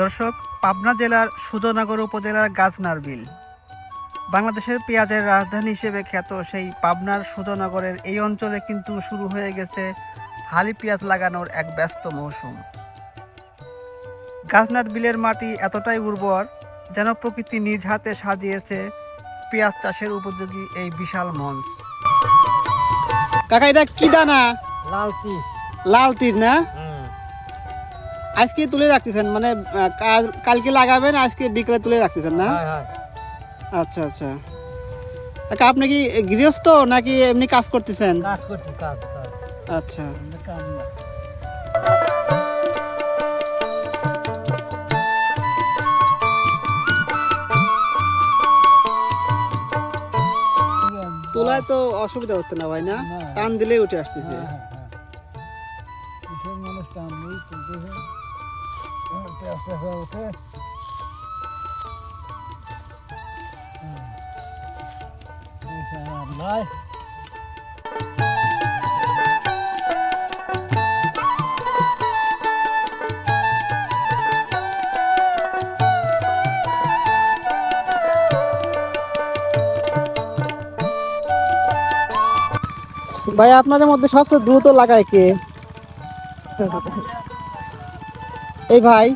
দর্শক, পাবনা জেলার সুজনগর উপজেলার গাজনার বিল বাংলাদেশের পেঁয়াজের রাজধানী হিসেবে খ্যাত সেই পাবনার সুজনগরের এই অঞ্চলে কিন্তু শুরু হয়ে গেছে হালি পেঁয়াজ লাগানোর এক ব্যস্ত মৌসুম। গাজনার বিলের মাটি এতটাই উর্বর যেন প্রকৃতি নিজ হাতে সাজিয়েছে পেঁয়াজ চাষের উপযোগী এই বিশাল মঞ্চ। কাকা, এটা কি দানা? লাল তীর না? আজকে তুলে রাখতেছেন মানে কালকে লাগাবেন, আজকে বিকেলে তুলে রাখতেছেন না? আচ্ছা আচ্ছা। কাকা, আপনি কি গৃহস্থ নাকি এমনি কাজ করতেছেন? কাজ করছি, কাজ। আচ্ছা। তোলায় তো অসুবিধা হচ্ছে না ভাই, না? টান দিলেই উঠে আসতেছে। মানুষ টান নেই, তুলতেছে, আস্তে আস্তে উঠে। ভাই ভাই, আপনাদের মধ্যে সবচেয়ে দ্রুত লাগায় কে? এই ভাই।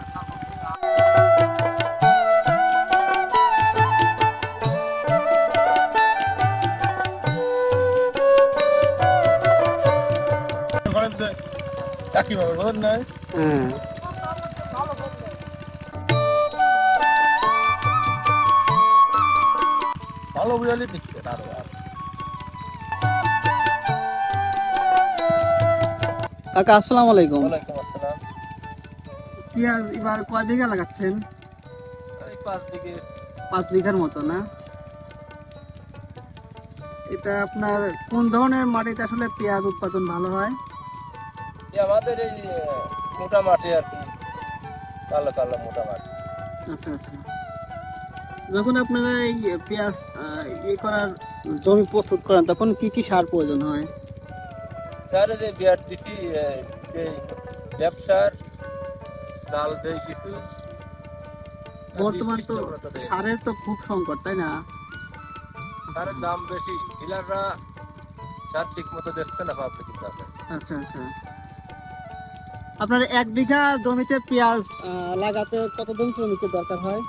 ভালো বুঝালি দিচ্ছে আরো। কাকা, আসসালামু আলাইকুম। ওয়ালাইকুম আসসালাম। পেঁয়াজ এবার কয় বিঘা লাগাচ্ছেন? এই 5 বিঘে। 5 বিঘার মতো না? এটা আপনার কোন ধরনের মাটিতে আসলে পেঁয়াজ উৎপাদন ভালো হয়? আমাদের এই মোটা মাটি আর কি, কালো কালো মোটা মাটি। আচ্ছা আচ্ছা। যখন আপনারা এই পেঁয়াজ করার জমি প্রস্তুত করেন তখন কি কি সার প্রয়োজন হয়? সারে যে বিয়ার দিছি, ব্যবসার ডাল দেই কিছু। বর্তমান তো সারের তো খুব সংকট, তাই না? সারের দাম বেশি, ডিলাররা সার ঠিক মতো দিচ্ছে না পাবলিক কাছে। আচ্ছা আচ্ছা। আপনার 1 বিঘা জমিতে পেঁয়াজ লাগাতে কতজন শ্রমিকের দরকার হয়?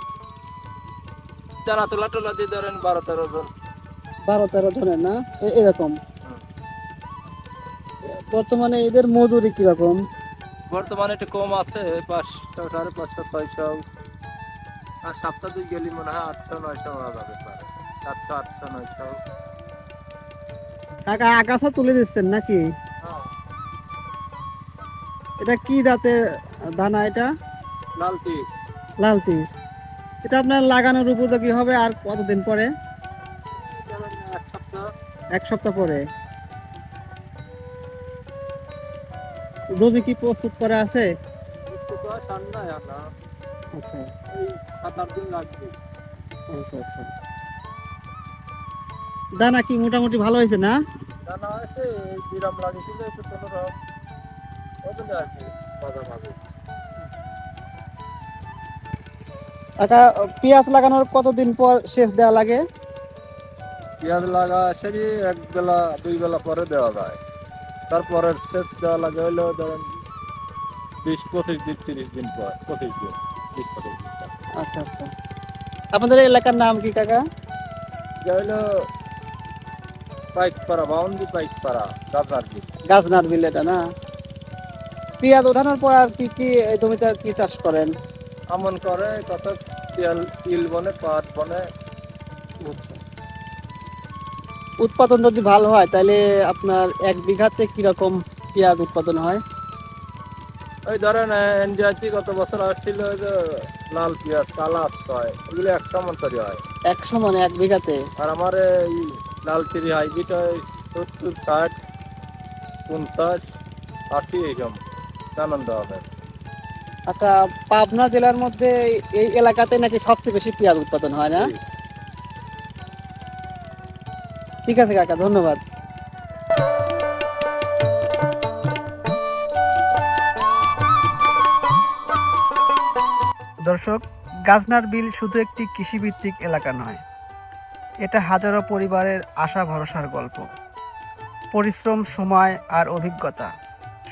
যারা তোলা টোলা দিয়ে ধরেন 12-13 জন। 12-13 জনের না? এরকম। বর্তমানে এদের মজুরি কিরকম? বর্তমানে একটু কম আছে, 500, 550, 600। আর সপ্তাহ 2 গেলি মনে হয় 800-900 হওয়া যাবে পারে। 700, 800, 900। কাকা, আগাছা তুলে দিচ্ছেন নাকি? হ্যাঁ, এটা কি জাতের দানা? এটা লাল তীর। লাল তীর। এটা আপনার লাগানোর উপযোগী হবে আর কতদিন পরে? যেমন 1 সপ্তাহ। 1 সপ্তাহ পরে। জমি কি প্রস্তুত করা আছে? একটু তো ঠান্ডা না। আচ্ছা এই 7-8 দিন লাগবে। আচ্ছা আচ্ছা। দানা কি মোটামুটি ভালো হয়েছে না? দানা আছে, বিরাম লাগিয়েছিল একটু কোনো রকম ওগুলো আর কি মাঝামাঝি। কাকা, পেঁয়াজ লাগানোর কতদিন পর সেচ দেওয়া লাগে? পেঁয়াজ লাগা সেটি 1 বেলা 2 বেলা পরে দেওয়া যায়। তারপরে সেচ দেওয়া লাগে হইলো ধরেন 20-25 দিন, 30 দিন পর, 25 দিন, 20-25 দিন পর। আচ্ছা আচ্ছা। আপনাদের এলাকার নাম কি কাকা? এটা হইলো পাইকপাড়া, বাউন্ডি পাইকপাড়া, গাজনার বিল। গাজনার বিল এটা না? পেঁয়াজ ওঠানোর পর আর কি কি এই জমিতে আর কি চাষ করেন? আমন করে কত, তিল বনে, পাট বনে। আচ্ছা। উৎপাদন যদি ভালো হয় তাহলে আপনার 1 বিঘাতে কিরকম পেঁয়াজ উৎপাদন হয়? ওই ধরেন এনজিআরটি গত বছর আসছিল ওই যে লাল পেঁয়াজ, কালা হয়, এগুলো 100 মন তৈরি হয়। 100 মানে 1 বিঘাতে? আর আমার এই লাল তিরি হাইব্রিড হয় 70, 60, 50, 80 এইরকম কানন দেওয়া হয়। আচ্ছা, পাবনা জেলার মধ্যে এই এলাকাতে নাকি সবচেয়ে বেশি পেঁয়াজ উৎপাদন হয়, না? ঠিক আছে কাকা, ধন্যবাদ। দর্শক, গাজনার বিল শুধু একটি কৃষিভিত্তিক এলাকা নয়, এটা হাজারো পরিবারের আশা ভরসার গল্প। পরিশ্রম, সময় আর অভিজ্ঞতা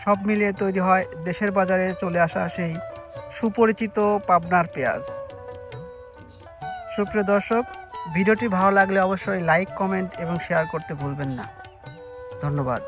সব মিলিয়ে তৈরি হয় দেশের বাজারে চলে আসা সেই সুপরিচিত পাবনার পেঁয়াজ। সুপ্রিয় দর্শক, ভিডিওটি ভালো লাগলে অবশ্যই লাইক, কমেন্ট এবং শেয়ার করতে ভুলবেন না। ধন্যবাদ।